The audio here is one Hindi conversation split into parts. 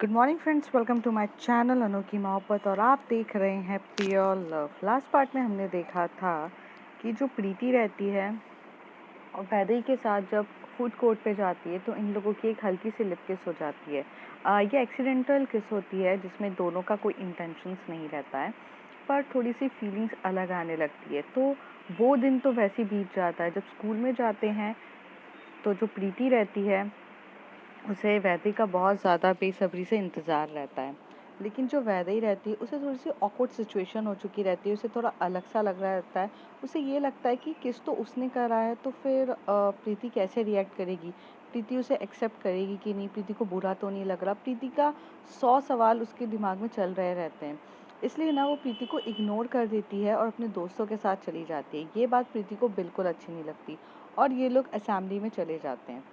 Good morning friends, welcome to my channel अनोखी मोहब्बत। और आप देख रहे हैं प्योर लव। लास्ट पार्ट में हमने देखा था कि जो प्रीति रहती है और वैदेही के साथ जब फूड कोर्ट पे जाती है तो इन लोगों की एक हल्की सी लिप किस हो जाती है। ये एक्सीडेंटल किस होती है जिसमें दोनों का कोई इंटेंशंस नहीं रहता है, पर थोड़ी सी फीलिंग्स अलग आने लगती है। तो वो दिन तो वैसे ही बीत जाता है। जब स्कूल में जाते हैं तो जो प्रीति रहती है उसे वैदेही का बहुत ज़्यादा बेसब्री से इंतज़ार रहता है। लेकिन जो वैदेही रहती है उसे थोड़ी सी ऑकवर्ड सिचुएशन हो चुकी रहती है, उसे थोड़ा अलग सा लग रहा रहता है। उसे ये लगता है कि किस तो उसने करा है, तो फिर प्रीति कैसे रिएक्ट करेगी, प्रीति उसे एक्सेप्ट करेगी कि नहीं, प्रीति को बुरा तो नहीं लग रहा। प्रीति का 100 सवाल उसके दिमाग में चल रहे रहते हैं। इसलिए ना वो प्रीति को इग्नोर कर देती है और अपने दोस्तों के साथ चली जाती है। ये बात प्रीति को बिल्कुल अच्छी नहीं लगती और ये लोग असेंबली में चले जाते हैं।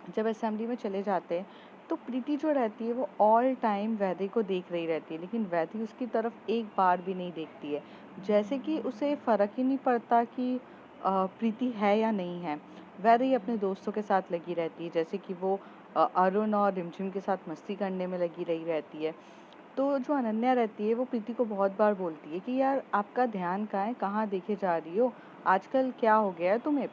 जब असेंबली में चले जाते हैं तो प्रीति जो रहती है वो ऑल टाइम वैदेही को देख रही रहती है, लेकिन वैदेही उसकी तरफ एक बार भी नहीं देखती है। जैसे कि उसे फ़र्क ही नहीं पड़ता कि प्रीति है या नहीं है। वैदेही अपने दोस्तों के साथ लगी रहती है, जैसे कि वो अरुण और रिमझिम के साथ मस्ती करने में लगी रही रहती है। तो जो अनन्या रहती है वो प्रीति को बहुत बार बोलती है कि यार आपका ध्यान कहाँ है, कहाँ देखे जा रही हो, आजकल क्या हो गया है तुम्हें।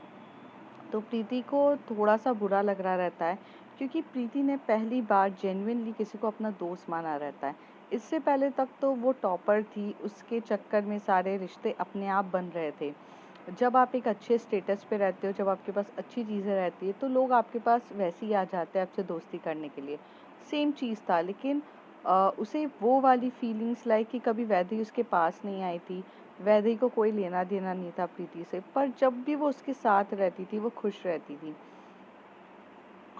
तो प्रीति को थोड़ा सा बुरा लग रहा रहता है, क्योंकि प्रीति ने पहली बार जेन्युइनली किसी को अपना दोस्त माना रहता है। इससे पहले तक तो वो टॉपर थी, उसके चक्कर में सारे रिश्ते अपने आप बन रहे थे। जब आप एक अच्छे स्टेटस पे रहते हो, जब आपके पास अच्छी चीज़ें रहती है, तो लोग आपके पास वैसे ही आ जाते हैं आपसे दोस्ती करने के लिए। सेम चीज़ था, लेकिन उसे वो वाली फीलिंग्स लाइक कि कभी वैदेही उसके पास नहीं आई थी। वैदेही को कोई लेना देना नहीं था प्रीति से, पर जब भी वो उसके साथ रहती थी वो खुश रहती थी।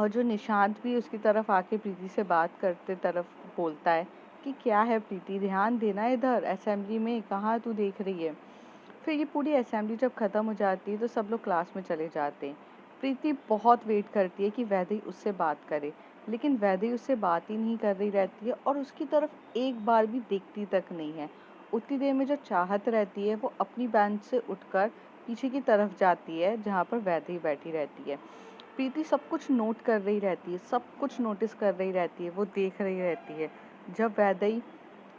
और जो निशांत भी उसकी तरफ आके प्रीति से बात करते तरफ बोलता है कि क्या है प्रीति, ध्यान देना इधर असेंबली में, कहाँ तू देख रही है। फिर ये पूरी असेंबली जब ख़त्म हो जाती है तो सब लोग क्लास में चले जाते हैं। प्रीति बहुत वेट करती है कि वैदेही उससे बात करे, लेकिन वैदेही उससे बात ही नहीं कर रही रहती है और उसकी तरफ एक बार भी देखती तक नहीं है। उतनी देर में जो चाहत रहती है वो अपनी बेंच से उठकर पीछे की तरफ जाती है जहाँ पर वैदेही बैठी रहती है। प्रीति सब कुछ नोट कर रही रहती है, सब कुछ नोटिस कर रही रहती है, वो देख रही रहती है। जब वैदेही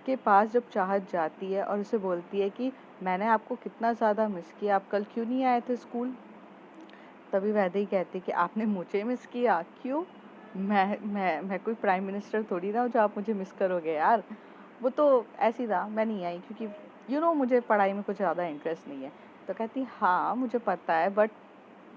के पास जब चाहत जाती है और उसे बोलती है कि मैंने आपको कितना ज़्यादा मिस किया, आप कल क्यों नहीं आए थे स्कूल। तभी वैदेही कहती है कि आपने मुझे मिस किया, क्यों? मैं कोई प्राइम मिनिस्टर थोड़ी ना हूँ जो आप मुझे मिस करोगे यार। वो तो ऐसी था, मैं नहीं आई क्योंकि मुझे पढ़ाई में कुछ ज़्यादा इंटरेस्ट नहीं है। तो कहती हाँ मुझे पता है, बट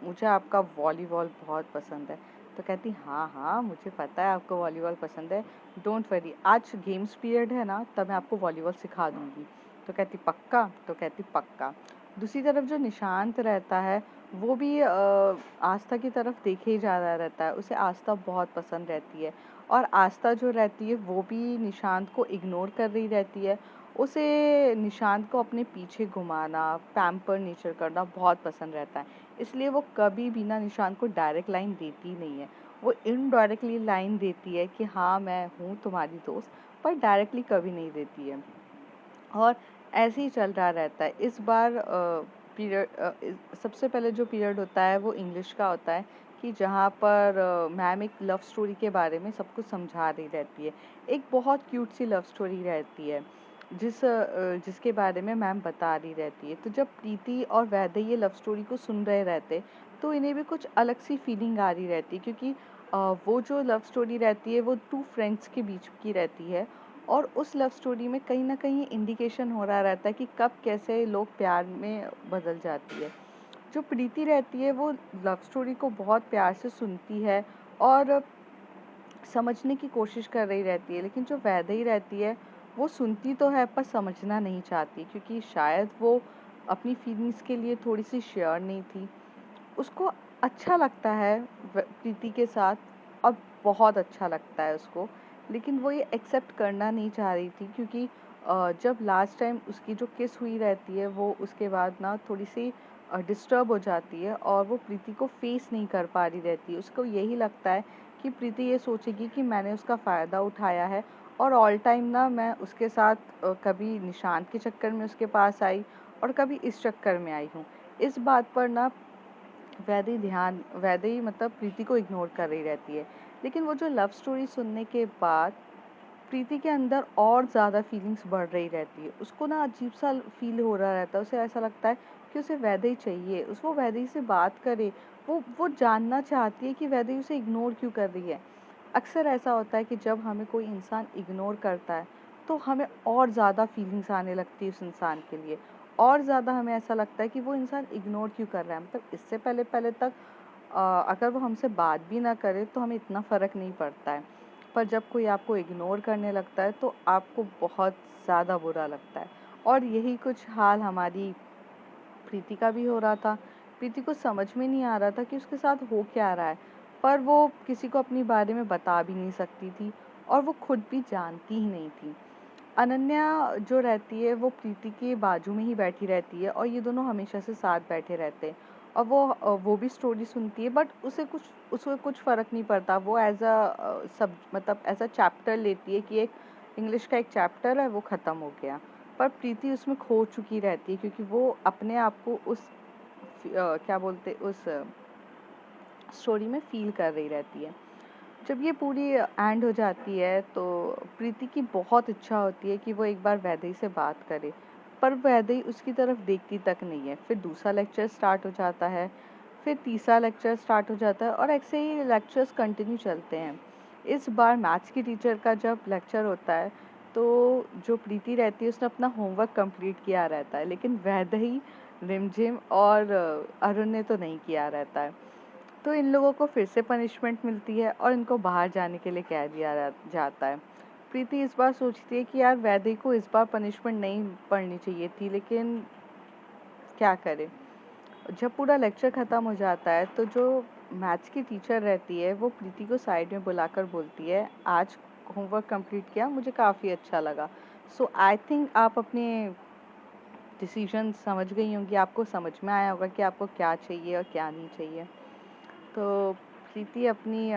मुझे आपका वॉलीबॉल बहुत पसंद है। तो कहती हाँ हाँ मुझे पता है आपको वॉलीबॉल पसंद है, डोंट वरी, आज गेम्स पीरियड है ना, तब मैं आपको वॉलीबॉल सिखा दूंगी। तो कहती पक्का? तो कहती पक्का। दूसरी तरफ जो निशांत रहता है वो भी आस्था की तरफ देखे ही जा रहा रहता है, उसे आस्था बहुत पसंद रहती है। और आस्था जो रहती है वो भी निशांत को इग्नोर कर रही रहती है। उसे निशांत को अपने पीछे घुमाना, पैम्पर नेचर करना बहुत पसंद रहता है। इसलिए वो कभी भी ना निशांत को डायरेक्ट लाइन देती नहीं है। वो इनडायरेक्टली लाइन देती है कि हाँ मैं हूँ तुम्हारी दोस्त, पर डायरेक्टली कभी नहीं देती है। और ऐसे ही चल रहा रहता है। इस बार सबसे पहले जो पीरियड होता है वो इंग्लिश का होता है, कि जहाँ पर मैम एक लव स्टोरी के बारे में सब कुछ समझा रही रहती है। एक बहुत क्यूट सी लव स्टोरी रहती है जिसके बारे में मैम बता रही रहती है। तो जब प्रीति और वैदेही ये लव स्टोरी को सुन रहे रहते तो इन्हें भी कुछ अलग सी फीलिंग आ रही रहती है, क्योंकि वो जो लव स्टोरी रहती है वो टू फ्रेंड्स के बीच की रहती है। और उस लव स्टोरी में कहीं न कहीं इंडिकेशन हो रहा रहता है कि कब कैसे लोग प्यार में बदल जाती है। जो प्रीति रहती है वो लव स्टोरी को बहुत प्यार से सुनती है और समझने की कोशिश कर रही रहती है, लेकिन जो वैदेही रहती है वो सुनती तो है पर समझना नहीं चाहती, क्योंकि शायद वो अपनी फीलिंग्स के लिए थोड़ी सी श्योर नहीं थी। उसको अच्छा लगता है प्रीति के साथ, और बहुत अच्छा लगता है उसको, लेकिन वो ये एक्सेप्ट करना नहीं चाह रही थी, क्योंकि जब लास्ट टाइम उसकी जो किस हुई रहती है वो उसके बाद ना थोड़ी सी डिस्टर्ब हो जाती है और वो प्रीति को फेस नहीं कर पा रही रहती है। उसको यही लगता है कि प्रीति ये सोचेगी कि मैंने उसका फ़ायदा उठाया है और ऑल टाइम ना मैं उसके साथ कभी निशांत के चक्कर में उसके पास आई और कभी इस चक्कर में आई हूँ। इस बात पर ना वैदेही मतलब प्रीति को इग्नोर कर रही रहती है। लेकिन वो जो लव स्टोरी सुनने के बाद प्रीति के अंदर और ज़्यादा फीलिंग्स बढ़ रही रहती है। उसको ना अजीब सा फील हो रहा रहता है, उसे ऐसा लगता है कि उसे वैदेही चाहिए, वो वैदेही से बात करे। वो जानना चाहती है कि वैदेही उसे इग्नोर क्यों कर रही है। अक्सर ऐसा होता है कि जब हमें कोई इंसान इग्नोर करता है तो हमें और ज़्यादा फीलिंग्स आने लगती है उस इंसान के लिए, और ज़्यादा हमें ऐसा लगता है कि वो इंसान इग्नोर क्यों कर रहा है। मतलब इससे पहले पहले तक अगर वो हमसे बात भी ना करे तो हमें इतना फ़र्क नहीं पड़ता है, पर जब कोई आपको इग्नोर करने लगता है तो आपको बहुत ज़्यादा बुरा लगता है। और यही कुछ हाल हमारी प्रीति का भी हो रहा था। प्रीति को समझ में नहीं आ रहा था कि उसके साथ हो क्या रहा है, पर वो किसी को अपने बारे में बता भी नहीं सकती थी और वो खुद भी जानती ही नहीं थी। अनन्या जो रहती है वो प्रीति के बाजू में ही बैठी रहती है और ये दोनों हमेशा से साथ बैठे रहते हैं। और वो भी स्टोरी सुनती है, बट उसे कुछ फ़र्क नहीं पड़ता। वो एज अ सब मतलब एज अ चैप्टर लेती है कि एक इंग्लिश का एक चैप्टर है, वो ख़त्म हो गया। पर प्रीति उसमें खो चुकी रहती है क्योंकि वो अपने आप को उस क्या बोलते उस स्टोरी में फ़ील कर रही रहती है। जब ये पूरी एंड हो जाती है तो प्रीति की बहुत इच्छा होती है कि वो एक बार वैदेही से बात करे, पर वैदेही उसकी तरफ देखती तक नहीं है। फिर दूसरा लेक्चर स्टार्ट हो जाता है, फिर तीसरा लेक्चर स्टार्ट हो जाता है और ऐसे ही लेक्चर्स कंटिन्यू चलते हैं। इस बार मैथ्स की टीचर का जब लेक्चर होता है तो जो प्रीति रहती है उसने अपना होमवर्क कंप्लीट किया रहता है, लेकिन वैदेही, रिमझिम और अरुण ने तो नहीं किया रहता है। तो इन लोगों को फिर से पनिशमेंट मिलती है और इनको बाहर जाने के लिए कह दिया जाता है। प्रीति इस बार सोचती है कि यार वैदेही को इस बार पनिशमेंट नहीं पड़नी चाहिए थी, लेकिन क्या करे। जब पूरा लेक्चर ख़त्म हो जाता है तो जो मैथ्स की टीचर रहती है वो प्रीति को साइड में बुलाकर बोलती है, आज होमवर्क कंप्लीट किया, मुझे काफ़ी अच्छा लगा। सो आई थिंक आप अपने डिसीजन समझ गई होंगी, आपको समझ में आया होगा कि आपको क्या चाहिए और क्या नहीं चाहिए। तो प्रीति अपनी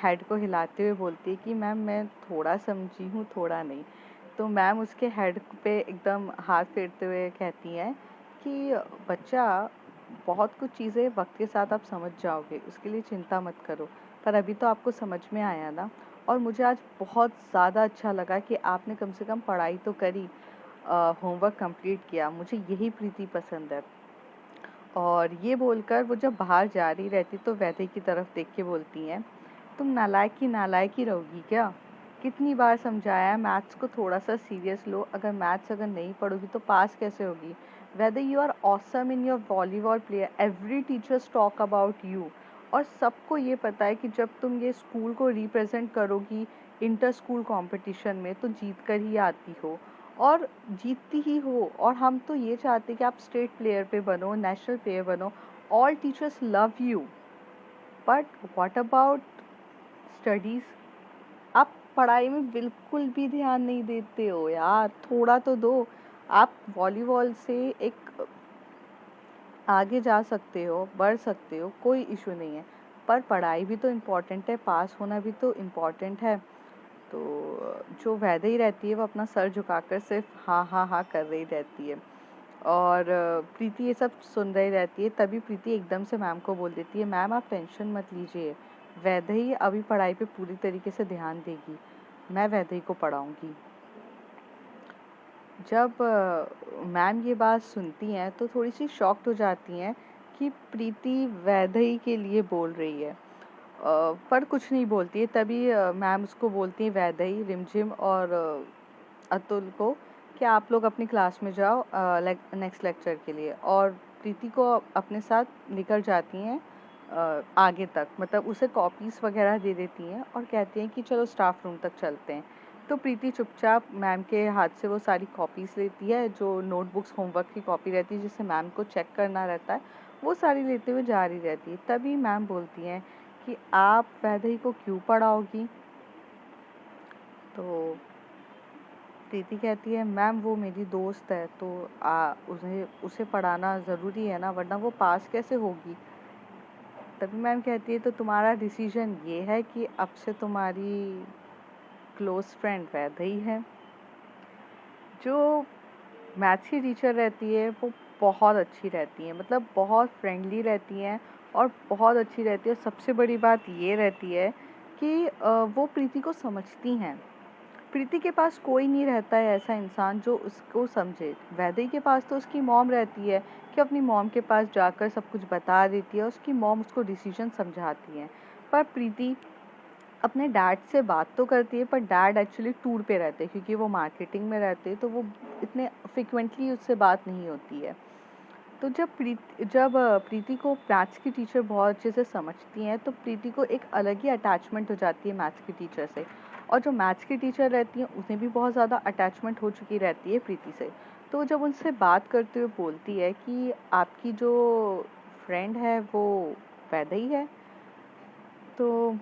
हेड को हिलाते हुए बोलती है कि मैम मैं थोड़ा समझी हूँ, थोड़ा नहीं। तो मैम उसके हेड पे एकदम हाथ फेरते हुए कहती हैं कि बच्चा, बहुत कुछ चीज़ें वक्त के साथ आप समझ जाओगे, उसके लिए चिंता मत करो। पर अभी तो आपको समझ में आया ना। और मुझे आज बहुत ज़्यादा अच्छा लगा कि आपने कम से कम पढ़ाई तो करी, होमवर्क कंप्लीट किया, मुझे यही प्रीति पसंद है। और ये बोलकर वो जब बाहर जा रही रहती तो वैदेही की तरफ देख के बोलती हैं, तुम नालायक की नालायक ही रहोगी क्या? कितनी बार समझाया है मैथ्स को थोड़ा सा सीरियस लो, अगर मैथ्स अगर नहीं पढ़ोगी तो पास कैसे होगी? Vaidehi, you are awesome in your volleyball player, every teachers talk about you. और सबको ये पता है कि जब तुम ये स्कूल को रिप्रेजेंट करोगी इंटर स्कूल कंपटीशन में तो जीत कर ही आती हो, और जीतती ही हो। और हम तो ये चाहते हैं कि आप स्टेट प्लेयर पे बनो, नेशनल प्लेयर बनो। All teachers love you, but what about studies? आप पढ़ाई में बिल्कुल भी ध्यान नहीं देते हो यार, थोड़ा तो दो। आप वॉलीबॉल से एक आगे जा सकते हो, बढ़ सकते हो, कोई इशू नहीं है, पर पढ़ाई भी तो इम्पोर्टेंट है, पास होना भी तो इम्पोर्टेंट है। तो जो वैदेही रहती है वो अपना सर झुकाकर सिर्फ हाँ हाँ हाँ कर रही रहती है। और प्रीति ये सब सुन रही रहती है। तभी प्रीति एकदम से मैम को बोल देती है, मैम आप टेंशन मत लीजिए, वैदेही अभी पढ़ाई पे पूरी तरीके से ध्यान देगी, मैं वैदेही को पढ़ाऊंगी। जब मैम ये बात सुनती हैं तो थोड़ी सी शॉक्ड हो जाती हैं कि प्रीति वैदेही के लिए बोल रही है। पर कुछ नहीं बोलती है। तभी मैम उसको बोलती हैं, वैदेही, रिमझिम और अतुल को, कि आप लोग अपनी क्लास में जाओ नेक्स्ट लेक्चर के लिए। और प्रीति को अपने साथ लेकर जाती हैं आगे तक, मतलब उसे कॉपीज़ वगैरह दे देती हैं और कहती हैं कि चलो स्टाफ रूम तक चलते हैं। तो प्रीति चुपचाप मैम के हाथ से वो सारी कॉपीज़ लेती है, जो नोटबुक्स होमवर्क की कॉपी रहती है जिसे मैम को चेक करना रहता है, वो सारी लेते हुए जा रही रहती है। तभी मैम बोलती हैं कि आप वैदेही को क्यों पढ़ाओगी? तो प्रीति कहती है, मैम वो मेरी दोस्त है तो उसे पढ़ाना ज़रूरी है ना, वरना वो पास कैसे होगी? तभी मैम कहती है, तो तुम्हारा डिसीजन ये है कि अब से तुम्हारी क्लोज फ्रेंड वैदेही है। जो मैथ्स की टीचर रहती है वो बहुत अच्छी रहती हैं, मतलब बहुत फ्रेंडली रहती हैं और बहुत अच्छी रहती है। सबसे बड़ी बात ये रहती है कि वो प्रीति को समझती हैं। प्रीति के पास कोई नहीं रहता है ऐसा इंसान जो उसको समझे। वैदेही के पास तो उसकी मॉम रहती है कि अपनी मॉम के पास जाकर सब कुछ बता देती है, उसकी मॉम उसको डिसीजन समझाती है। पर प्रीति अपने डैड से बात तो करती है, पर डैड एक्चुअली टूर पे रहते हैं क्योंकि वो मार्केटिंग में रहते हैं, तो वो इतने फ्रिक्वेंटली उससे बात नहीं होती है। तो जब प्रीति को मैथ्स की टीचर बहुत अच्छे से समझती हैं, तो प्रीति को एक अलग ही अटैचमेंट हो जाती है मैथ्स की टीचर से। और जो मैथ्स की टीचर रहती हैं उन्हें भी बहुत ज़्यादा अटैचमेंट हो चुकी रहती है प्रीति से। तो जब उनसे बात करते हुए बोलती है कि आपकी जो फ्रेंड है वो वैदेही है, तो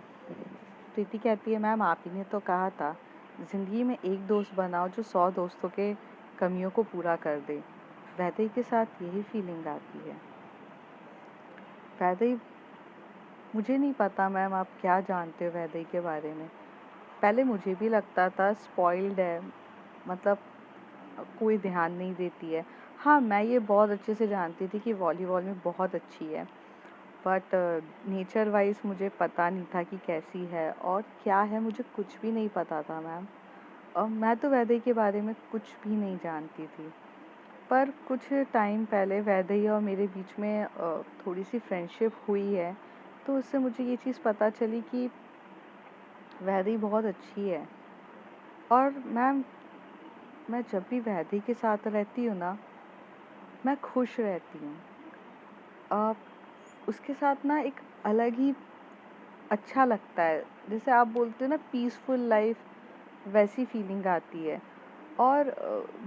प्रीति कहती है मैम आप ही ने तो कहा था ज़िंदगी में एक दोस्त बनाओ जो 100 दोस्तों के कमियों को पूरा कर दे। वैदेही के साथ यही फीलिंग आती है। वैदेही, मुझे नहीं पता मैम आप क्या जानते हो वैदेही के बारे में। पहले मुझे भी लगता था स्पॉइल्ड है, मतलब कोई ध्यान नहीं देती है। हाँ, मैं ये बहुत अच्छे से जानती थी कि वॉलीबॉल में बहुत अच्छी है, बट नेचर वाइज मुझे पता नहीं था कि कैसी है और क्या है, मुझे कुछ भी नहीं पता था मैम। और मैं तो वैदेही के बारे में कुछ भी नहीं जानती थी। पर कुछ टाइम पहले वैदेही और मेरे बीच में थोड़ी सी फ्रेंडशिप हुई है, तो उससे मुझे ये चीज़ पता चली कि वैदेही बहुत अच्छी है। और मैम, मैं जब भी वैदेही के साथ रहती हूँ ना, मैं खुश रहती हूँ। अ, उसके साथ ना एक अलग ही अच्छा लगता है, जैसे आप बोलते हो ना पीसफुल लाइफ, वैसी फीलिंग आती है। और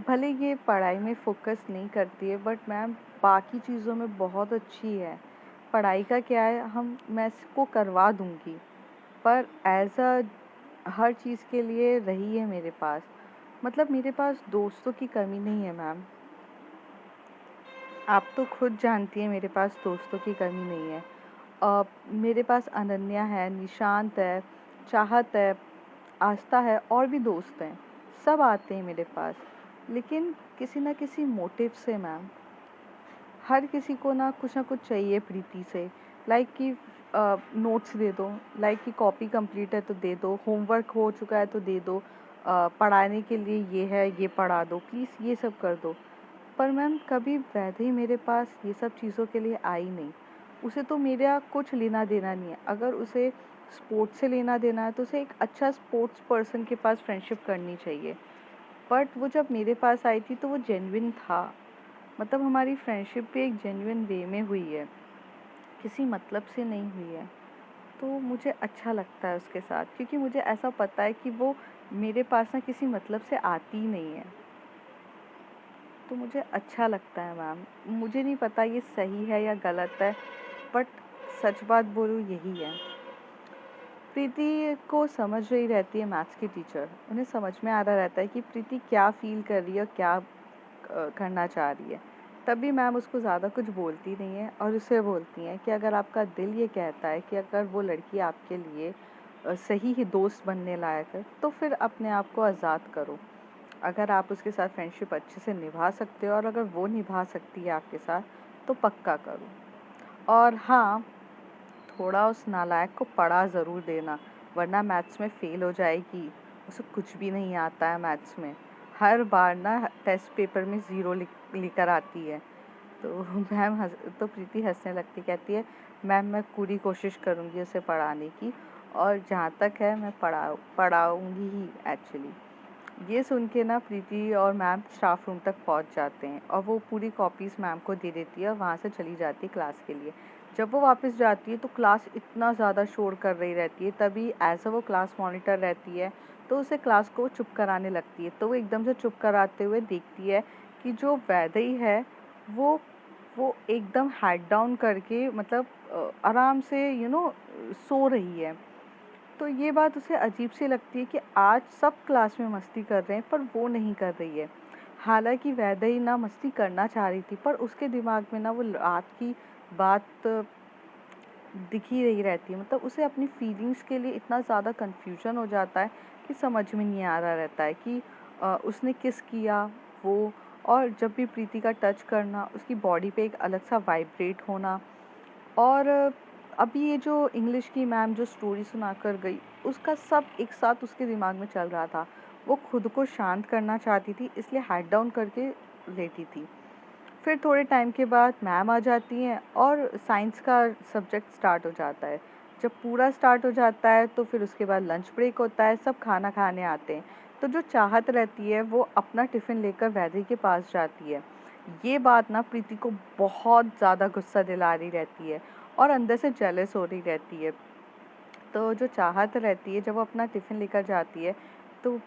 भले ये पढ़ाई में फोकस नहीं करती है, बट मैम बाकी चीज़ों में बहुत अच्छी है। पढ़ाई का क्या है, मैं इसको करवा दूँगी, पर एज़ हर चीज़ के लिए रही है मेरे पास। मतलब मेरे पास दोस्तों की कमी नहीं है मैम। आप तो खुद जानती हैं मेरे पास दोस्तों की कमी नहीं है। मेरे पास अनन्या है, निशांत है, चाहत है, आस्था है और भी दोस्त हैं। सब आते हैं मेरे पास, लेकिन किसी न किसी मोटिव से मैम, हर किसी को ना कुछ चाहिए प्रीति से। लाइक कि नोट्स दे दो, लाइक कि कॉपी कंप्लीट है तो दे दो, होमवर्क हो चुका है तो दे दो, पढ़ाने के लिए ये है ये पढ़ा दो प्लीज़, ये सब कर दो। पर मैम कभी वैदेही मेरे पास ये सब चीज़ों के लिए आई नहीं। उसे तो मेरा कुछ लेना देना नहीं है। अगर उसे स्पोर्ट्स से लेना देना है तो उसे एक अच्छा स्पोर्ट्स पर्सन के पास फ्रेंडशिप करनी चाहिए। बट वो जब मेरे पास आई थी तो वो जेन्युइन था। मतलब हमारी फ्रेंडशिप भी एक जेन्युइन वे में हुई है, किसी मतलब से नहीं हुई है। तो मुझे अच्छा लगता है उसके साथ, क्योंकि मुझे ऐसा पता है कि वो मेरे पास ना किसी मतलब से आती ही नहीं है। तो मुझे अच्छा लगता है मैम। मुझे नहीं पता ये सही है या गलत है, बट सच बात बोलूँ यही है। प्रीति को समझ रही रहती है मैथ्स की टीचर, उन्हें समझ में आ रहा रहता है कि प्रीति क्या फील कर रही है और क्या करना चाह रही है। तभी मैम उसको ज़्यादा कुछ बोलती नहीं है और उसे बोलती हैं कि अगर आपका दिल ये कहता है कि अगर वो लड़की आपके लिए सही ही दोस्त बनने लायक है, तो फिर अपने आप को आज़ाद करो। अगर आप उसके साथ फ्रेंडशिप अच्छे से निभा सकते हो और अगर वो निभा सकती है आपके साथ, तो पक्का करो। और हाँ, थोड़ा उस नालायक को पढ़ा ज़रूर देना, वरना मैथ्स में फ़ेल हो जाएगी। उसे कुछ भी नहीं आता है मैथ्स में। हर बार ना टेस्ट पेपर में ज़ीरो लेकर आती है। तो तो प्रीति हँसने लगती, कहती है मैम मैं पूरी कोशिश करूँगी उसे पढ़ाने की, और जहाँ तक है मैं पढ़ाऊँगी ही एक्चुअली। ये सुन के ना प्रीति और मैम स्टाफ रूम तक पहुंच जाते हैं और वो पूरी कॉपीज़ मैम को दे देती है और वहाँ से चली जाती है क्लास के लिए। जब वो वापस जाती है तो क्लास इतना ज़्यादा शोर कर रही रहती है, तभी एज वो क्लास मॉनिटर रहती है तो उसे क्लास को चुप कराने लगती है। तो वो एकदम से चुप कराते हुए देखती है कि जो वैदेही है वो वो एकदम हेड डाउन करके, मतलब आराम से सो रही है। तो ये बात उसे अजीब सी लगती है कि आज सब क्लास में मस्ती कर रहे हैं पर वो नहीं कर रही है। हालांकि वैदेही ना मस्ती करना चाह रही थी, पर उसके दिमाग में ना वो रात की बात दिख ही रही रहती है। मतलब उसे अपनी फीलिंग्स के लिए इतना ज़्यादा कन्फ्यूजन हो जाता है कि समझ में नहीं आ रहा रहता है कि उसने किस किया वो। और जब भी प्रीति का टच करना, उसकी बॉडी पे एक अलग सा वाइब्रेट होना। और अभी ये जो इंग्लिश की मैम जो स्टोरी सुना कर गई, उसका सब एक साथ उसके दिमाग में चल रहा था। वो खुद को शांत करना चाहती थी, इसलिए हेड डाउन करके लेटी थी। फिर थोड़े टाइम के बाद मैम आ जाती हैं और साइंस का सब्जेक्ट स्टार्ट हो जाता है। जब पूरा स्टार्ट हो जाता है तो फिर उसके बाद लंच ब्रेक होता है, सब खाना खाने आते हैं। तो जो चाहत रहती है वो अपना टिफ़िन लेकर वैदेही के पास जाती है। ये बात ना प्रीति को बहुत ज़्यादा गुस्सा दिला रही रहती है और अंदर से जेलस हो रही रहती है। तो जो चाहत रहती है जब वो अपना टिफ़िन लेकर जाती है तो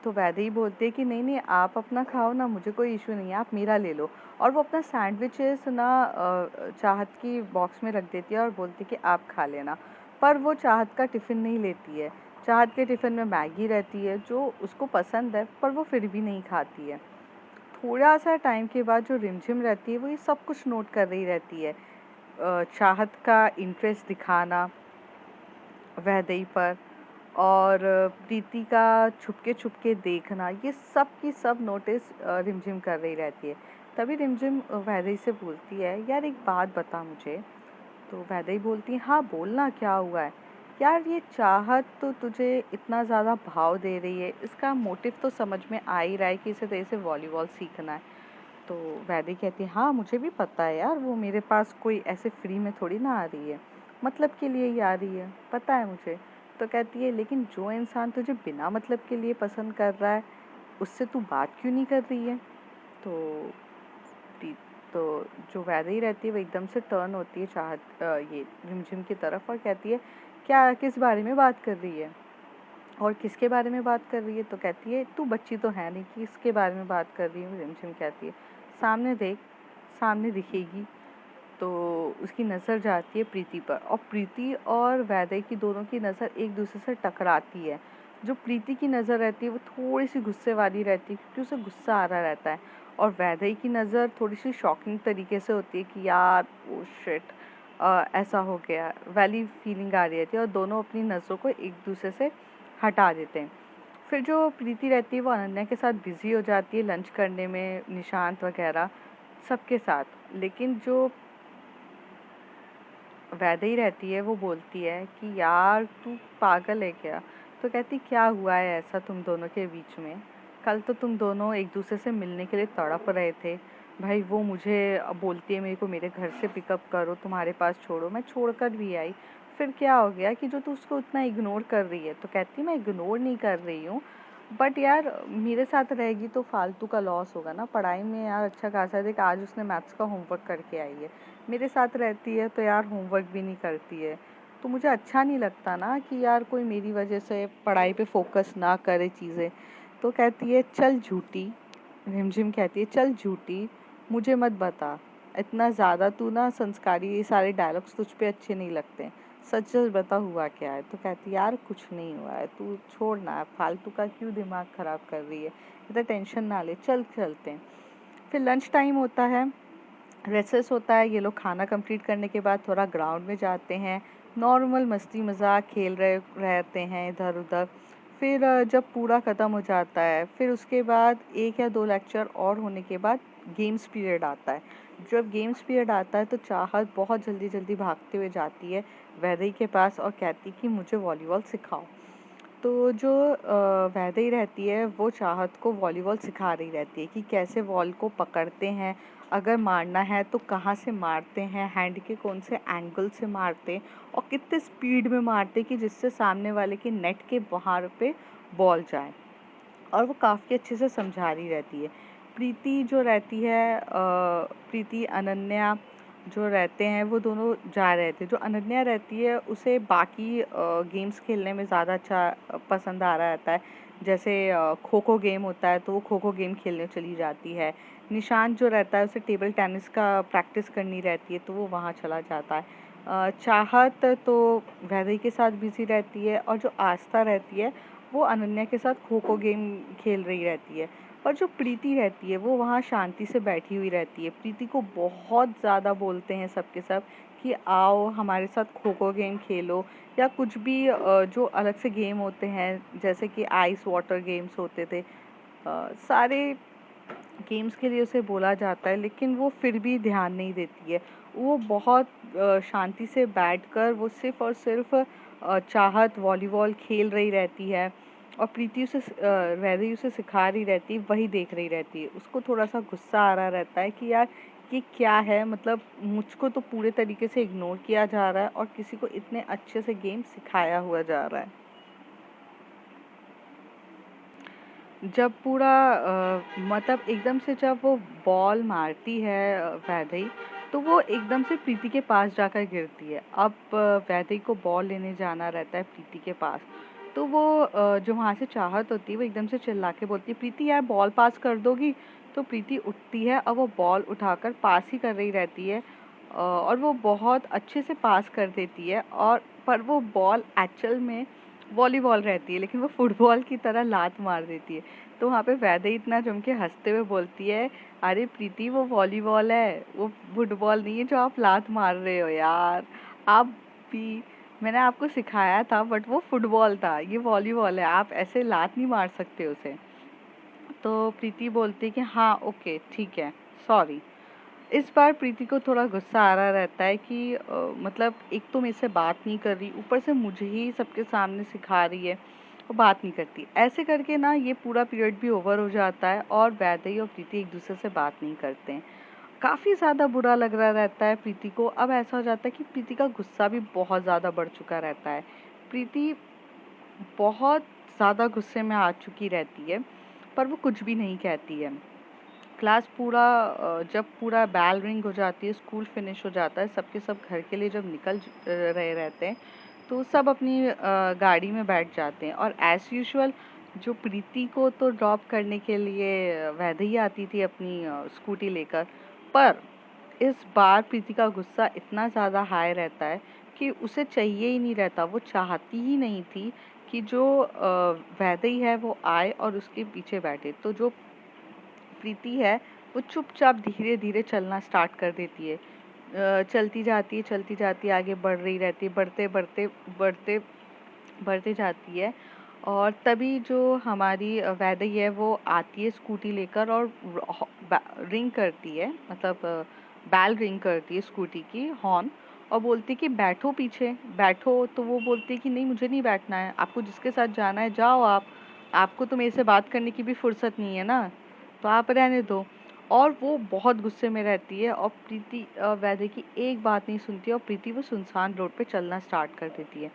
वैदेही बोलती है कि नहीं नहीं आप अपना खाओ ना, मुझे कोई इशू नहीं है, आप मेरा ले लो। और वो अपना सैंडविचेस ना चाहत की बॉक्स में रख देती है और बोलती है कि आप खा लेना। पर वो चाहत का टिफ़िन नहीं लेती है। चाहत के टिफ़िन में मैगी रहती है जो उसको पसंद है, पर वो फिर भी नहीं खाती है। थोड़ा सा टाइम के बाद जो रिमझिम रहती है वो ये सब कुछ नोट कर रही रहती है। चाहत का इंटरेस्ट दिखाना वैदेही पर और प्रीति का छुपके-छुपके देखना, ये सब की सब नोटिस रिमझिम कर रही रहती है। तभी रिमझिम वैदेही से बोलती है, "यार एक बात बता मुझे।" तो वैदेही बोलती है, "हाँ, बोलना क्या हुआ है?" "यार ये चाहत तो तुझे इतना ज़्यादा भाव दे रही है, इसका मोटिव तो समझ में आ ही रहा है कि इसे तेरे से वॉलीबॉल सीखना है।" तो वैदेही कहती है, "हाँ, मुझे भी पता है यार, वो मेरे पास कोई ऐसे फ्री में थोड़ी ना आ रही है, मतलब के लिए ही आ रही है, पता है मुझे।" तो कहती है, "लेकिन जो इंसान तुझे बिना मतलब के लिए पसंद कर रहा है, उससे तू बात क्यों नहीं कर रही है?" तो प्री तो जो वैदेही रहती है वो एकदम से टर्न होती है ये रिमझिम की तरफ और कहती है, "क्या किस बारे में बात कर रही है? और किसके बारे में बात कर रही है?" तो कहती है, "तू बच्ची तो है नहीं कि इसके बारे में बात कर रही हूँ।" रिमझिम कहती है, "सामने देख, सामने दिखेगी।" तो उसकी नज़र जाती है प्रीति पर और प्रीति और वैदेही की दोनों की नज़र एक दूसरे से टकराती है। जो प्रीति की नज़र रहती है वो थोड़ी सी गुस्से वाली रहती है क्योंकि उसे गुस्सा आ रहा रहता है और वैदेही की नज़र थोड़ी सी शॉकिंग तरीके से होती है कि यार ओ शिट, ऐसा हो गया वाली फीलिंग आ रही रहती है और दोनों अपनी नज़रों को एक दूसरे से हटा देते हैं। फिर जो प्रीति रहती है वो अनन्या के साथ बिज़ी हो जाती है लंच करने में, निशांत वगैरह सबके साथ। लेकिन जो वैदेही रहती है वो बोलती है कि यार तू पागल है क्या? तो कहती क्या हुआ है ऐसा तुम दोनों के बीच में? कल तो तुम दोनों एक दूसरे से मिलने के लिए तड़प रहे थे। भाई वो मुझे बोलती है मेरे को मेरे घर से पिकअप करो, तुम्हारे पास छोड़ो, मैं छोड़कर भी आई। फिर क्या हो गया कि जो तू उसको उतना इग्नोर कर रही है? तो कहती मैं इग्नोर नहीं कर रही हूँ, बट यार मेरे साथ रहेगी तो फालतू का लॉस होगा ना पढ़ाई में। यार अच्छा खासा देख, आज उसने मैथ्स का होमवर्क करके आई है, मेरे साथ रहती है तो यार होमवर्क भी नहीं करती है, तो मुझे अच्छा नहीं लगता ना कि यार कोई मेरी वजह से पढ़ाई पे फोकस ना करे चीज़ें। तो कहती है चल झूठी, रिमझिम कहती है चल झूठी, मुझे मत बता, इतना ज़्यादा तू ना संस्कारी, ये सारे डायलॉग्स तुझ पे अच्छे नहीं लगते, सच सच बता हुआ क्या है? तो कहती यार कुछ नहीं हुआ है, तू छोड़ ना, फालतू का क्यों दिमाग ख़राब कर रही है, इतना टेंशन ना ले, चल चलते हैं। फिर लंच टाइम होता है, रेसेस होता है, ये लोग खाना कंप्लीट करने के बाद थोड़ा ग्राउंड में जाते हैं, नॉर्मल मस्ती मजाक खेल रहे रहते हैं इधर उधर। फिर जब पूरा ख़त्म हो जाता है फिर उसके बाद एक या दो लेक्चर और होने के बाद गेम्स पीरियड आता है। जब गेम्स पीरियड आता है तो चाहत बहुत जल्दी जल्दी भागते हुए जाती है वैदेही के पास और कहती कि मुझे वॉलीबॉल सिखाओ। तो जो वैदेही रहती है वो चाहत को वॉलीबॉल सिखा रही रहती है कि कैसे बॉल को पकड़ते हैं, अगर मारना है तो कहाँ से मारते हैं, हैंड के कौन से एंगल से मारते हैं और कितने स्पीड में मारते हैं कि जिससे सामने वाले के नेट के बाहर पे बॉल जाए। और वो काफ़ी अच्छे से समझा रही रहती है। प्रीति जो रहती है प्रीति अनन्या जो रहते हैं वो दोनों जा रहे थे। जो अनन्या रहती है उसे बाकी गेम्स खेलने में ज़्यादा अच्छा पसंद आ रहा रहता है। जैसे खो-खो गेम होता है तो वो खो-खो गेम खेलने चली जाती है। निशांत जो रहता है उसे टेबल टेनिस का प्रैक्टिस करनी रहती है तो वो वहाँ चला जाता है। चाहत तो वैदेही के साथ बिज़ी रहती है और जो आस्था रहती है वो अनन्या के साथ खो-खो गेम खेल रही रहती है। और जो प्रीति रहती है वो वहाँ शांति से बैठी हुई रहती है। प्रीति को बहुत ज़्यादा बोलते हैं सब के सब कि आओ हमारे साथ खो-खो गेम खेलो या कुछ भी जो अलग से गेम होते हैं जैसे कि आइस वाटर गेम्स होते थे। सारे गेम्स के लिए उसे बोला जाता है लेकिन वो फिर भी ध्यान नहीं देती है। वो बहुत शांति से बैठकर वो सिर्फ़ और सिर्फ़ चाहत वॉलीबॉल खेल रही रहती है और प्रीति उसे वैदेही उसे सिखा रही रहती है, वही देख रही रहती है। उसको थोड़ा सा गुस्सा आ रहा रहता है कि यार ये क्या है, मतलब मुझको तो पूरे तरीके से इग्नोर किया जा रहा है और किसी को इतने अच्छे से गेम सिखाया हुआ जा रहा है। जब पूरा मतलब एकदम से जब वो बॉल मारती है वैदेही, तो वो एकदम से प्रीति के पास जाकर गिरती है। अब वैदेही को बॉल लेने जाना रहता है प्रीति के पास, तो वो जो वहाँ से चाहत होती है वो एकदम से चिल्ला के बोलती है, प्रीति यार बॉल पास कर दोगी। तो प्रीति उठती है और वो बॉल उठाकर पास ही कर रही रहती है, और वो बहुत अच्छे से पास कर देती है। और पर वो बॉल एक्चुअल में वॉलीबॉल रहती है, लेकिन वो फुटबॉल की तरह लात मार देती है। तो वहाँ पे वैदेही इतना जम के हंसते हुए बोलती है, अरे प्रीति वो वॉलीबॉल है, वो फुटबॉल नहीं है जो आप लात मार रहे हो यार। आप भी, मैंने आपको सिखाया था बट वो फुटबॉल था, ये वॉलीबॉल है, आप ऐसे लात नहीं मार सकते उसे। तो प्रीति बोलती कि हाँ ओके ठीक है, सॉरी। इस बार प्रीति को थोड़ा गुस्सा आ रहा रहता है कि मतलब एक तो मेरे से बात नहीं कर रही, ऊपर से मुझे ही सबके सामने सिखा रही है और बात नहीं करती। ऐसे करके ना ये पूरा पीरियड भी ओवर हो जाता है और वैदेही और प्रीति एक दूसरे से बात नहीं करते हैं। काफ़ी ज़्यादा बुरा लग रहा रहता है प्रीति को। अब ऐसा हो जाता है कि प्रीति का गुस्सा भी बहुत ज़्यादा बढ़ चुका रहता है। प्रीति बहुत ज़्यादा गुस्से में आ चुकी रहती है, पर वो कुछ भी नहीं कहती है। क्लास पूरा जब पूरा बेल रिंग हो जाती है, स्कूल फिनिश हो जाता है, सबके सब घर के लिए जब निकल रहे रहते हैं, तो सब अपनी गाड़ी में बैठ जाते हैं। और एज़ यूजुअल जो प्रीति को तो ड्रॉप करने के लिए वैदेही आती थी अपनी स्कूटी लेकर, पर इस बार प्रीति का गुस्सा इतना ज़्यादा हाई रहता है कि उसे चाहिए ही नहीं रहता। वो चाहती ही नहीं थी कि जो वैदेही है वो आए और उसके पीछे बैठे। तो जो प्रीति है वो चुपचाप धीरे धीरे चलना स्टार्ट कर देती है। चलती जाती है, आगे बढ़ रही रहती है, बढ़ते बढ़ते बढ़ते बढ़ते जाती है। और तभी जो हमारी वैदेही है वो आती है स्कूटी लेकर और रिंग करती है, मतलब बैल रिंग करती है स्कूटी की हॉर्न, और बोलती है कि बैठो पीछे बैठो। तो वो बोलती है कि नहीं मुझे नहीं बैठना है, आपको जिसके साथ जाना है जाओ आप, आपको तो मेरे से बात करने की भी फुर्सत नहीं है ना, तो आप रहने दो। और वो बहुत गुस्से में रहती है और प्रीति वैदेही की एक बात नहीं सुनती और प्रीति वो सुनसान रोड पे चलना स्टार्ट कर देती है।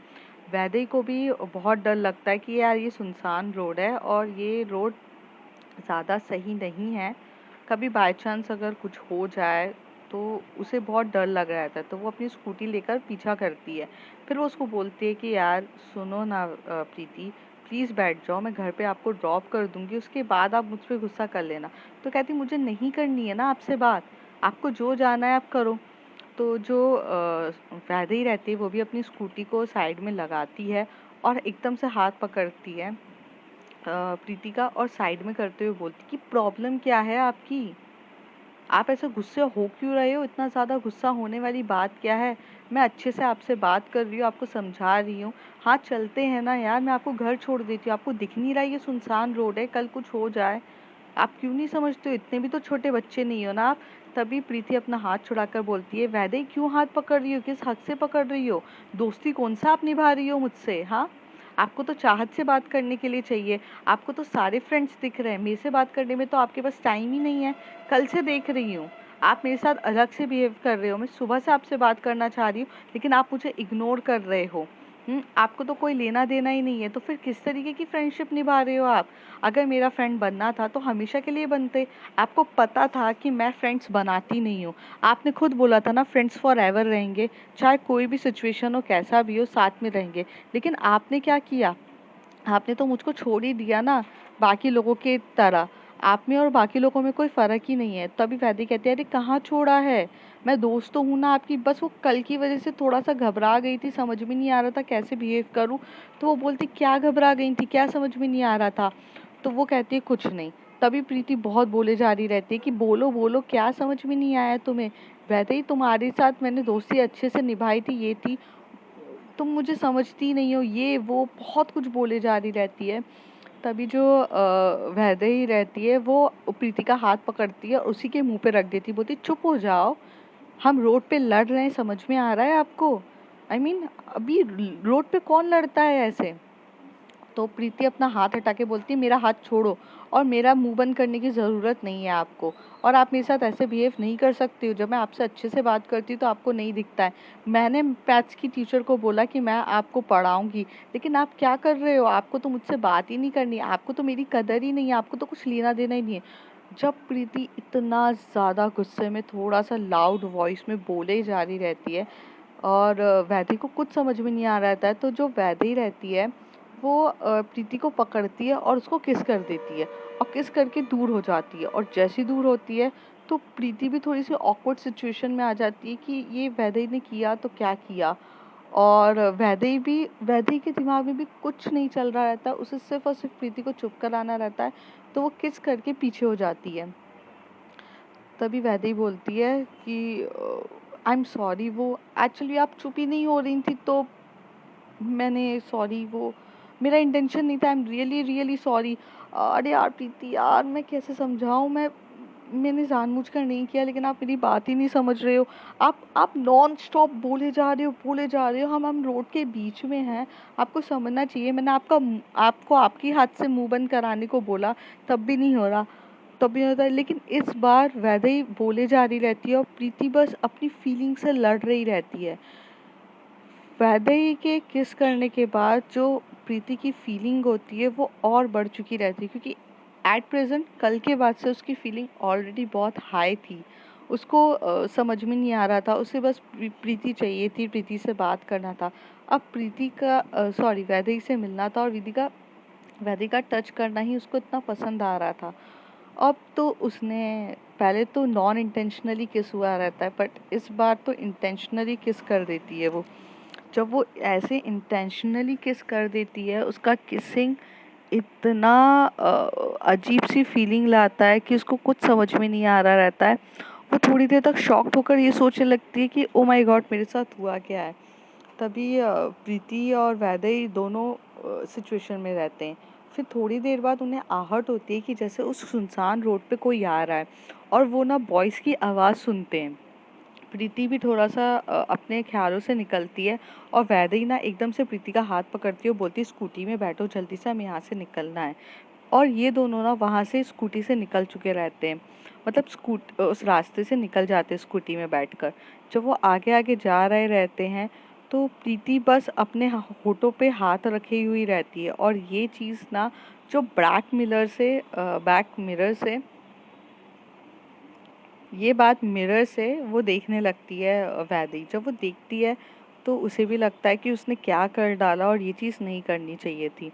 वैदेही को भी बहुत डर लगता है कि यार ये सुनसान रोड है और ये रोड ज़्यादा सही नहीं है, कभी बाय चांस अगर कुछ हो जाए तो उसे बहुत डर लग रहा था। तो वो अपनी स्कूटी लेकर पीछा करती है। फिर वो उसको बोलती है कि यार सुनो ना प्रीति, प्लीज़ बैठ जाओ, मैं घर पे आपको ड्रॉप कर दूंगी, उसके बाद आप मुझ पे गुस्सा कर लेना। तो कहती मुझे नहीं करनी है ना आपसे बात, आपको जो जाना है आप करो। तो जो वैदेही रहती है वो भी अपनी स्कूटी को साइड में लगाती है और एकदम से हाथ पकड़ती है प्रीति का और साइड में करते हुए बोलती कि प्रॉब्लम क्या है आपकी, आप ऐसे गुस्से हो क्यों रहे हो, इतना ज़्यादा गुस्सा होने वाली बात क्या है, मैं अच्छे से आपसे बात कर रही हूँ, आपको समझा रही हूँ। हाँ चलते हैं ना यार, मैं आपको घर छोड़ देती हूँ, आपको दिख नहीं रहा ये सुनसान रोड है, कल कुछ हो जाए, आप क्यों नहीं समझते हो, इतने भी तो छोटे बच्चे नहीं हो ना आप। तभी प्रीति अपना हाथ छुड़ाकर बोलती है, वैदेही क्यों हाथ पकड़ रही हो, किस हक से पकड़ रही हो, दोस्ती कौन सा आप निभा रही हो मुझसे, हाँ आपको तो चाहत से बात करने के लिए चाहिए, आपको तो सारे फ्रेंड्स दिख रहे हैं, मेरे से बात करने में तो आपके पास टाइम ही नहीं है। कल से देख रही हूँ आप मेरे साथ अलग से बिहेव कर रहे हो, मैं सुबह से आपसे बात करना चाह रही हूँ लेकिन आप मुझे इग्नोर कर रहे हो। आपको तो कोई लेना देना ही नहीं है, तो फिर किस तरीके की फ्रेंडशिप निभा रहे हो आप। अगर मेरा फ्रेंड बनना था तो हमेशा के लिए बनते। आपको पता था कि मैं फ्रेंड्स बनाती नहीं हूँ, आपने खुद बोला था ना फ्रेंड्स फॉर एवर रहेंगे, चाहे कोई भी सिचुएशन हो कैसा भी हो साथ में रहेंगे। लेकिन आपने क्या किया, आपने तो मुझको छोड़ ही दिया ना बाकी लोगों के तरह, आप में और बाकी लोगों में कोई फ़र्क ही नहीं है। तभी वैदेही कहती है, अरे कहाँ छोड़ा है, मैं दोस्त तो हूँ ना आपकी, बस वो कल की वजह से थोड़ा सा घबरा गई थी, समझ में नहीं आ रहा था कैसे बिहेव करूँ। तो वो बोलती क्या घबरा गई थी, क्या समझ में नहीं आ रहा था। तो वो कहती है कुछ नहीं। तभी प्रीति बहुत बोले जा रही रहती है कि बोलो बोलो क्या समझ में नहीं आया तुम्हें, वैदेही तुम्हारे साथ मैंने दोस्ती अच्छे से निभाई थी, ये थी, तुम मुझे समझती नहीं हो, ये वो बहुत कुछ बोले जा रही रहती है। तभी जो वैदेही रहती है वो प्रीति का हाथ पकड़ती है और उसी के मुंह पे रख देती, बोलती चुप हो जाओ, हम रोड पे लड़ रहे हैं, समझ में आ रहा है आपको, आई मीन अभी रोड पे कौन लड़ता है ऐसे? तो प्रीति अपना हाथ हटा के बोलती है मेरा हाथ छोड़ो और मेरा मुंह बंद करने की ज़रूरत नहीं है आपको, और आप मेरे साथ ऐसे बिहेव नहीं कर सकती हो। जब मैं आपसे अच्छे से बात करती हूँ तो आपको नहीं दिखता है। मैंने मैथ्स की टीचर को बोला कि मैं आपको पढ़ाऊंगी, लेकिन आप क्या कर रहे हो? आपको तो मुझसे बात ही नहीं करनी है, आपको तो मेरी कदर ही नहीं है, आपको तो कुछ लेना देना ही नहीं है। जब प्रीति इतना ज़्यादा गुस्से में थोड़ा सा लाउड वॉइस में बोले जा रही रहती है और वैदेही को कुछ समझ में नहीं आ रहा था, तो जो वैदेही रहती है वो प्रीति को पकड़ती है और उसको किस कर देती है और किस करके दूर हो जाती है। और जैसी दूर होती है तो प्रीति भी थोड़ी सी ऑकवर्ड सिचुएशन में आ जाती है कि ये वैदेही ने किया तो क्या किया। और वैदेही के दिमाग में भी कुछ नहीं चल रहा रहता, उसे सिर्फ और सिर्फ प्रीति को चुप कराना रहता है, तो वो किस करके पीछे हो जाती है। तभी वैदेही बोलती है कि आई एम सॉरी, वो एक्चुअली आप चुप ही नहीं हो रही थी तो मैंने सॉरी, वो मेरा इंटेंशन नहीं था, I am really really sorry. अरे यार प्रीति यार, मैं कैसे समझाऊं, मैंने जानबूझकर नहीं किया, लेकिन आप मेरी बात ही नहीं समझ रहे हो। आप नॉन स्टॉप बोले जा रहे हो, हम रोड के बीच में हैं, आपको समझना चाहिए। मैंने आपको आपकी हाथ से मुंह बंद कराने को बोला, तब भी नहीं हो रहा, तब भी नहीं होता है। लेकिन इस बार वैदेही बोले जा रही रहती है और प्रीति बस अपनी फीलिंग से लड़ रही रहती है। वैदेही के किस करने के बाद जो प्रीति की फीलिंग होती है वो और बढ़ चुकी रहती है, क्योंकि एट प्रेजेंट कल के बाद से उसकी फीलिंग ऑलरेडी बहुत हाई थी। उसको समझ में नहीं आ रहा था, उसे बस प्रीति चाहिए थी, प्रीति से बात करना था। अब प्रीति का सॉरी वैदेही से मिलना था और वैदेही का टच करना ही उसको इतना पसंद आ रहा था। अब तो उसने पहले तो नॉन इंटेंशनली किस हुआ रहता है, बट इस बार तो इंटेंशनली किस कर देती है वो। जब वो ऐसे इंटेंशनली किस कर देती है, उसका किसिंग इतना अजीब सी फीलिंग लाता है कि उसको कुछ समझ में नहीं आ रहा रहता है। वो थोड़ी देर तक शॉक्ड होकर ये सोचने लगती है कि ओ माय गॉड, मेरे साथ हुआ क्या है। तभी प्रीति और वैदेही दोनों सिचुएशन में रहते हैं। फिर थोड़ी देर बाद उन्हें आहट होती है कि जैसे उस सुनसान रोड पे कोई आ रहा है, और वो ना वॉइस की आवाज़ सुनते हैं। प्रीति भी थोड़ा सा अपने ख्यालों से निकलती है और वैदेही ना एकदम से प्रीति का हाथ पकड़ती है और बोलती है स्कूटी में बैठो जल्दी से, हमें यहाँ से निकलना है। और ये दोनों ना वहाँ से स्कूटी से निकल चुके रहते हैं, मतलब उस रास्ते से निकल जाते हैं स्कूटी में बैठकर। जब वो आगे आगे जा रहे रहते हैं तो प्रीति बस अपने होठों पे हाथ रखी हुई रहती है, और ये चीज़ ना जो बैक मिरर से ये बात मिरर से वो देखने लगती है वैदेही। जब वो देखती है तो उसे भी लगता है कि उसने क्या कर डाला और ये चीज़ नहीं करनी चाहिए थी।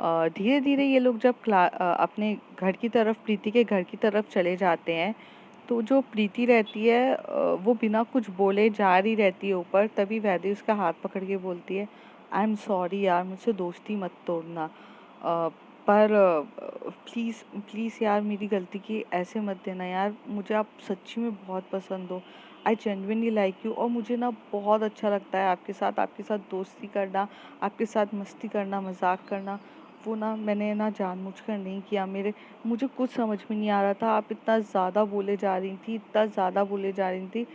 धीरे धीरे ये लोग जब अपने घर की तरफ, प्रीति के घर की तरफ चले जाते हैं, तो जो प्रीति रहती है वो बिना कुछ बोले जा रही रहती है ऊपर। तभी वैदेही उसका हाथ पकड़ के बोलती है आई एम सॉरी यार, मुझसे दोस्ती मत तोड़ना, पर प्लीज़ प्लीज़ यार, मेरी गलती की ऐसे मत देना यार, मुझे आप सच्ची में बहुत पसंद हो, आई जेन्युइनली लाइक यू, और मुझे ना बहुत अच्छा लगता है आपके साथ दोस्ती करना, आपके साथ मस्ती करना, मजाक करना। वो ना मैंने ना जानबूझकर नहीं किया, मुझे कुछ समझ में नहीं आ रहा था, आप इतना ज़्यादा बोले जा रही थी, इतना ज़्यादा बोले जा रही थी,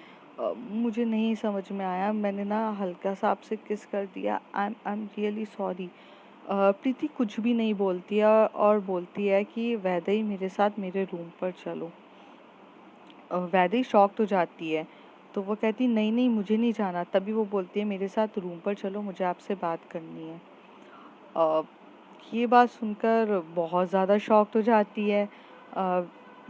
मुझे नहीं समझ में आया, मैंने ना हल्का सा आपसे किस कर दिया, आई एम रियली सॉरी। प्रीति कुछ भी नहीं बोलती है और बोलती है कि वैदेही मेरे साथ मेरे रूम पर चलो। वैदेही शॉक्ड हो जाती है, तो वो कहती नहीं नहीं मुझे नहीं जाना। तभी वो बोलती है मेरे साथ रूम पर चलो, मुझे आपसे बात करनी है। अ, ये बात सुनकर बहुत ज़्यादा शॉक्ड हो जाती है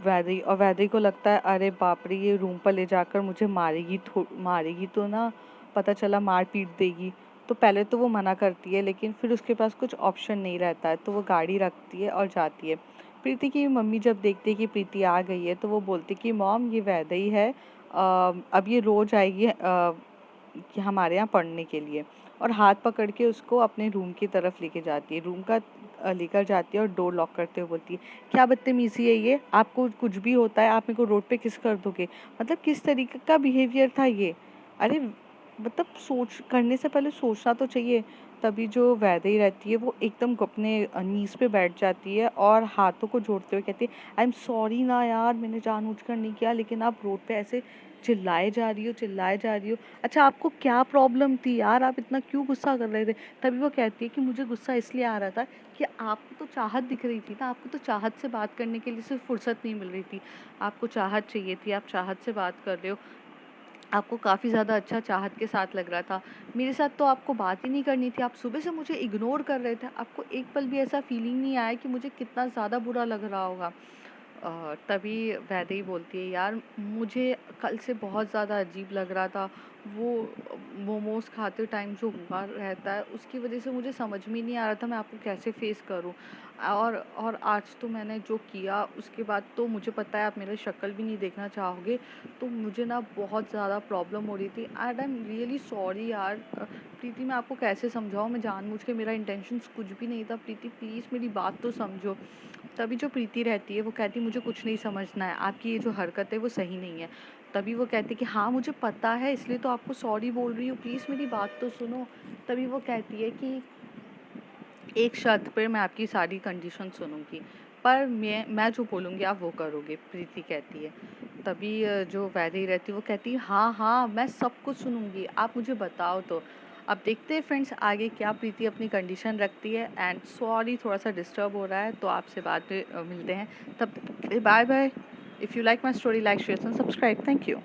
वैदेही, और वैदेही को लगता है अरे बाप रे, ये रूम पर ले जाकर मुझे मारेगी तो ना, पता चला मार पीट देगी। तो पहले तो वो मना करती है, लेकिन फिर उसके पास कुछ ऑप्शन नहीं रहता है, तो वो गाड़ी रखती है और जाती है। प्रीति की मम्मी जब देखती है कि प्रीति आ गई है तो वो बोलती कि मॉम ये वैदेही है, अब ये रोज आएगी कि हमारे यहाँ पढ़ने के लिए, और हाथ पकड़ के उसको अपने रूम की तरफ लेके जाती है, रूम का लेकर जाती है और डोर लॉक करते हुए बोलती है क्या बदतमीजी है ये, आपको कुछ भी होता है आप मेरे को रोड पे किस कर दोगे, मतलब किस तरीके का बिहेवियर था ये। अरे मतलब सोच करने से पहले सोचना तो चाहिए। तभी जो वैदेही रहती है वो एकदम अपने नीज़ पे बैठ जाती है और हाथों को जोड़ते हुए कहती है, आई एम सॉरी ना यार, मैंने जानबूझकर नहीं किया, लेकिन आप रोड पे ऐसे चिल्लाए जा रही हो, चिल्लाए जा रही हो। अच्छा, आपको क्या प्रॉब्लम थी यार, आप इतना क्यों गुस्सा कर रहे थे? तभी वो कहती है कि मुझे गुस्सा इसलिए आ रहा था कि आपको तो चाहत दिख रही थी ना, आपको तो चाहत से बात करने के लिए सिर्फ फुर्सत नहीं मिल रही थी, आपको चाहत चाहिए थी, आप चाहत से बात कर रहे हो, आपको काफ़ी ज़्यादा अच्छा चाहत के साथ लग रहा था। मेरे साथ तो आपको बात ही नहीं करनी थी, आप सुबह से मुझे इग्नोर कर रहे थे, आपको एक पल भी ऐसा फीलिंग नहीं आया कि मुझे कितना ज़्यादा बुरा लग रहा होगा। तभी वैदेही बोलती है, यार मुझे कल से बहुत ज़्यादा अजीब लग रहा था, वो मोमोज़ खाते टाइम जो हुआ रहता है उसकी वजह से मुझे समझ में ही नहीं आ रहा था मैं आपको कैसे फेस करूं। और आज तो मैंने जो किया उसके बाद तो मुझे पता है आप मेरी शक्ल भी नहीं देखना चाहोगे, तो मुझे ना बहुत ज़्यादा प्रॉब्लम हो रही थी and I am really sorry यार। प्रीति मैं आपको कैसे समझाऊँ, मैं जानबूझ के, मेरा इंटेंशंस कुछ भी नहीं था, प्रीति प्लीज़ मेरी बात तो समझो। तभी जो प्रीति रहती है वो कहती है, मुझे कुछ नहीं समझना है, आपकी ये जो हरकत है वो सही नहीं है। तभी वो कहती है कि हाँ मुझे पता है, इसलिए तो आपको सॉरी बोल रही हूँ, प्लीज़ मेरी बात तो सुनो। तभी वो कहती है कि एक शर्त पे मैं आपकी सारी कंडीशन सुनूंगी, पर मैं जो बोलूँगी आप वो करोगे, प्रीति कहती है। तभी जो वैदेही रहती है वो कहती है, हाँ हाँ मैं सब कुछ सुनूंगी, आप मुझे बताओ तो। अब देखते हैं फ्रेंड्स आगे क्या प्रीति अपनी कंडीशन रखती है। एंड सॉरी थोड़ा सा डिस्टर्ब हो रहा है, तो आपसे बाद में मिलते हैं, तब bye bye. If you like my story, like share and subscribe. Thank you.